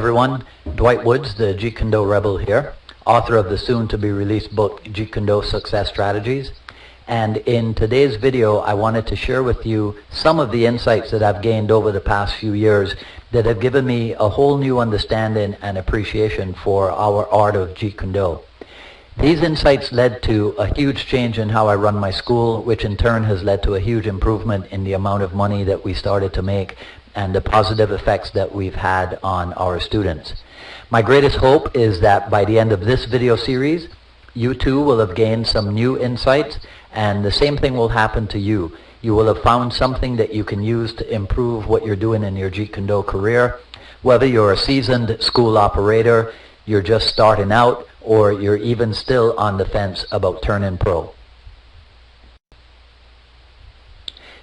everyone, Dwight Woods, the Jeet Kune Do Rebel here, author of the soon-to-be-released book, Jeet Kune Do Success Strategies. And in today's video, I wanted to share with you some of the insights that I've gained over the past few years that have given me a whole new understanding and appreciation for our art of Jeet Kune Do. These insights led to a huge change in how I run my school, which in turn has led to a huge improvement in the amount of money that we started to make and the positive effects that we've had on our students. My greatest hope is that by the end of this video series, you too will have gained some new insights, and the same thing will happen to you. You will have found something that you can use to improve what you're doing in your Jeet Kune Do career, whether you're a seasoned school operator, you're just starting out, or you're even still on the fence about turning pro.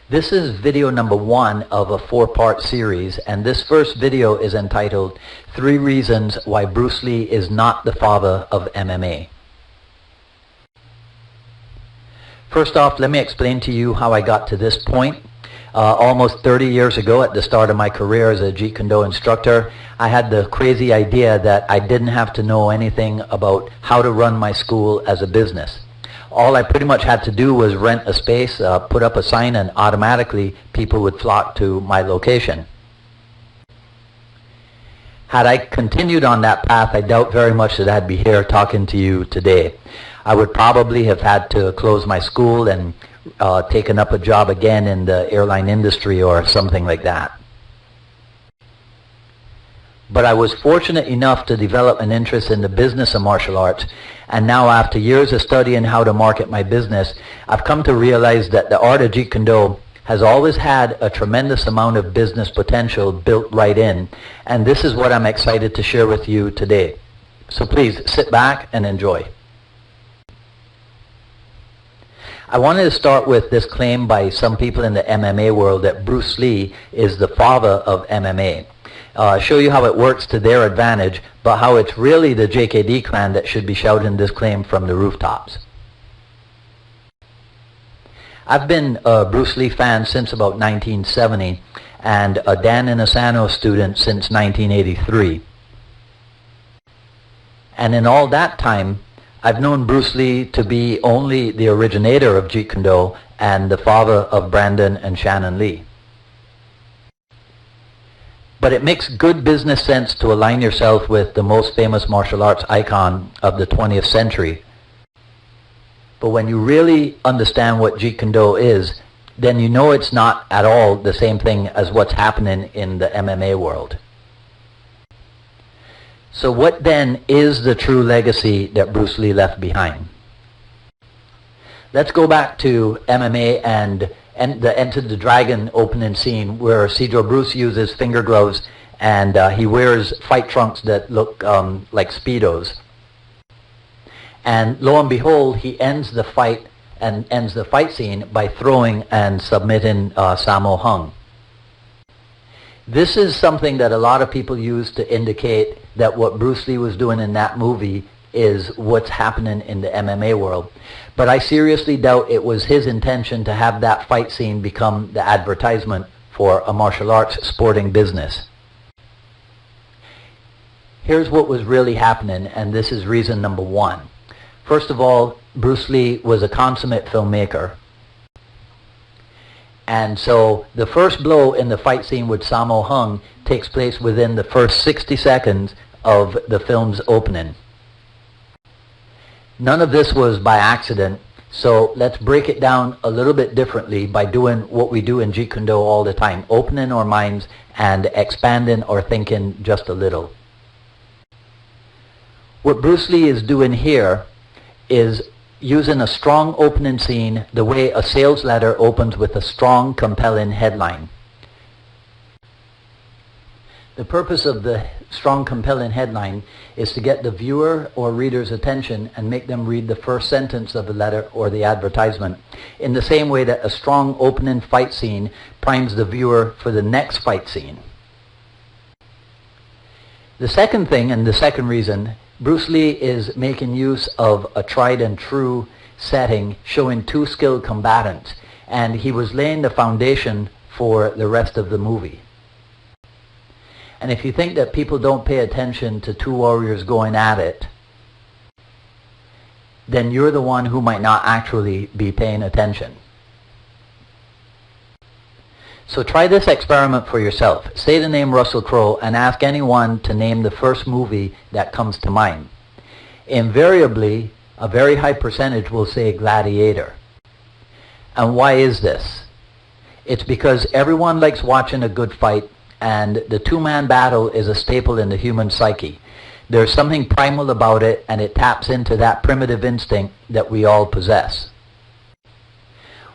This is video number 1 of a 4-part series, and this first video is entitled 3 Reasons Why Bruce Lee is Not the Father of MMA. First off, let me explain to you how I got to this point. Almost 30 years ago, at the start of my career as a Jeet Kune Do instructor, I had the crazy idea that I didn't have to know anything about how to run my school as a business. All I pretty much had to do was rent a space, put up a sign, and automatically people would flock to my location. Had I continued on that path, I doubt very much that I'd be here talking to you today. I would probably have had to close my school and taken up a job again in the airline industry or something like that. But I was fortunate enough to develop an interest in the business of martial arts, and now after years of studying how to market my business, I've come to realize that the art of Jeet Kune Do has always had a tremendous amount of business potential built right in, and this is what I'm excited to share with you today. So please sit back and enjoy. I wanted to start with this claim by some people in the MMA world that Bruce Lee is the father of MMA. Show you how it works to their advantage, but how it's really the JKD clan that should be shouting this claim from the rooftops. I've been a Bruce Lee fan since about 1970 and a Dan Inosanto student since 1983. And in all that time, I've known Bruce Lee to be only the originator of Jeet Kune Do and the father of Brandon and Shannon Lee. But it makes good business sense to align yourself with the most famous martial arts icon of the 20th century. But when you really understand what Jeet Kune Do is, then you know it's not at all the same thing as what's happening in the MMA world. So what then is the true legacy that Bruce Lee left behind? Let's go back to MMA and the Enter the Dragon opening scene where Cedro Bruce uses finger gloves and he wears fight trunks that look like Speedos. And lo and behold, he ends the fight scene by throwing and submitting Sammo Hung. This is something that a lot of people use to indicate that what Bruce Lee was doing in that movie is what's happening in the MMA world. But I seriously doubt it was his intention to have that fight scene become the advertisement for a martial arts sporting business. Here's what was really happening, and this is reason number 1. First of all, Bruce Lee was a consummate filmmaker. And so the first blow in the fight scene with Sammo Hung takes place within the first 60 seconds of the film's opening. None of this was by accident, so let's break it down a little bit differently by doing what we do in Jeet Kune Do all the time, opening our minds and expanding our thinking just a little. What Bruce Lee is doing here is using a strong opening scene the way a sales letter opens with a strong, compelling headline. The purpose of the strong, compelling headline is to get the viewer or reader's attention and make them read the first sentence of the letter or the advertisement, in the same way that a strong opening fight scene primes the viewer for the next fight scene. The second thing, and the second reason, Bruce Lee is making use of a tried and true setting showing 2 skilled combatants, and he was laying the foundation for the rest of the movie. And if you think that people don't pay attention to two warriors going at it, then you're the one who might not actually be paying attention. So try this experiment for yourself. Say the name Russell Crowe and ask anyone to name the first movie that comes to mind. Invariably, a very high percentage will say Gladiator. And why is this? It's because everyone likes watching a good fight, and the two-man battle is a staple in the human psyche. There's something primal about it, and it taps into that primitive instinct that we all possess.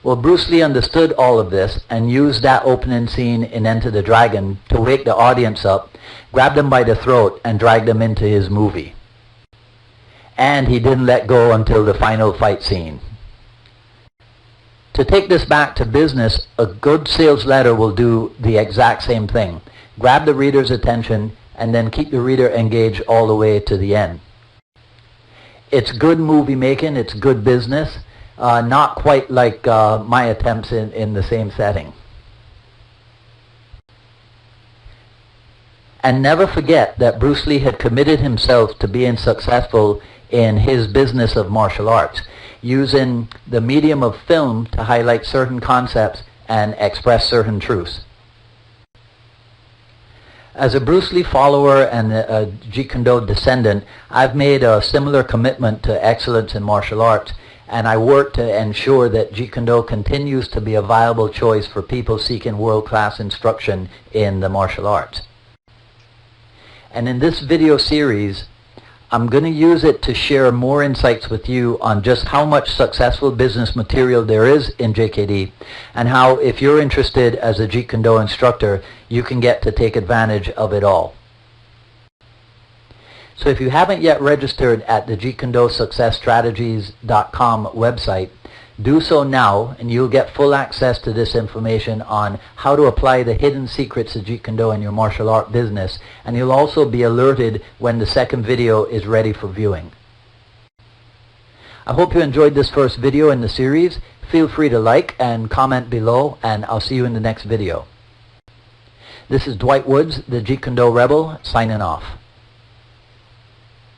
Well, Bruce Lee understood all of this and used that opening scene in Enter the Dragon to wake the audience up, grab them by the throat, and drag them into his movie. And he didn't let go until the final fight scene. To take this back to business, a good sales letter will do the exact same thing. Grab the reader's attention and then keep the reader engaged all the way to the end. It's good movie making, it's good business. Not quite like my attempts in the same setting. And never forget that Bruce Lee had committed himself to being successful in his business of martial arts, using the medium of film to highlight certain concepts and express certain truths. As a Bruce Lee follower and a Jeet Kune Do descendant, I've made a similar commitment to excellence in martial arts, and I work to ensure that Jeet Kune Do continues to be a viable choice for people seeking world-class instruction in the martial arts. And in this video series, I'm going to use it to share more insights with you on just how much successful business material there is in JKD, and how, if you're interested as a Jeet Kune Do instructor, you can get to take advantage of it all. So if you haven't yet registered at the JeetKuneDoSuccessStrategies.com website, do so now, and you'll get full access to this information on how to apply the hidden secrets of Jeet Kune Do in your martial art business, and you'll also be alerted when the second video is ready for viewing. I hope you enjoyed this first video in the series. Feel free to like and comment below, and I'll see you in the next video. This is Dwight Woods, the Jeet Kune Do Rebel, signing off.